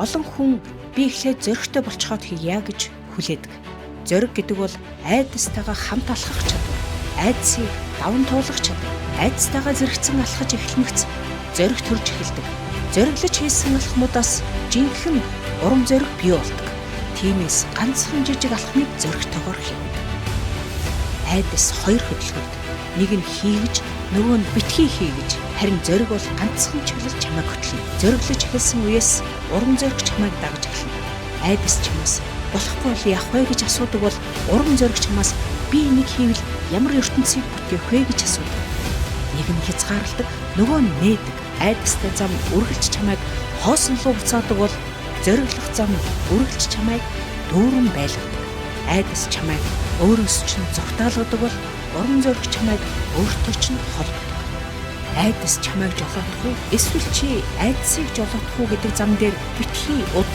Олон хүн би эхлээд зөрөгтэй болцоход хийя гэж хүлээдэг. Зөрөг гэдэг бол айдастайгаа хамт алхах чадвар. Айдсыг даван туулах чадвар. Айдастайгаа зэрэгцэн алхаж эхлэмэгц зөрөг төрж эхэлдэг. Зөрөглөж хийсэн алхмуудаас жинхэнэ урам зориг бий болдог. Тиймээс ганцхан жижиг алхмыг зөрөгтэйгээр хийнэ. Айдас хоёр хөдөлгөөнтэй. Нэг нь хийгэж, нөгөө нь битгий хийгэж. Харин зөрөг бол ганцхан чиглэл чамайг хөтлөнө. Зөрөглөж эхэлсэн үеэс урам зориг чамайг дагаж эхэлнэ. Айдас чамаас болохгүй бол яах вэ гэж асуудаг бол урам зориг чамаас би энийг хийвэл ямар ертөнцийг бүтээх вэ гэж асуудаг. Нэг нь хязгаарладаг, нөгөө нь нээдэг. Айдастай зам үргэлж чамайг хоосон руу буцаадаг бол зөрөглөх зам үргэлж чамайг дүүрэн байлгадаг. Айдас чамайг өөрөөс чинь зогтоолгодог бол урам зориг чамайг өөртөө чинь холбодог. Айдас чамайг жолоодох уу? Эсвэл чи айдсыг жолоодох уу гэдэг зам дээр битгий уд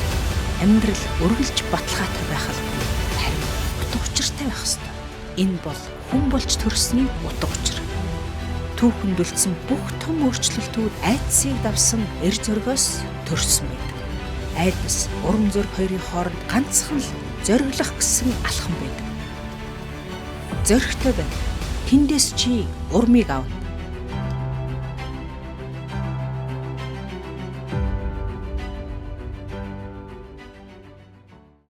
амьдрал үргэлж баталгаатай байх албагүй. Харин утга учиртай байх ёстой. Энэ бол хүн болж төрсний утга учир. Түүхэнд үлдсэн бүх том өөрчлөлтүүд айдсыг давсан эр зөргөөс төрсөн байдаг. Айдас, урам зориг хоёрын хооронд ганцхан л зориглох гэсэн алхам байдаг. Зоригтой байна. Тэндээс чи урмыг ав.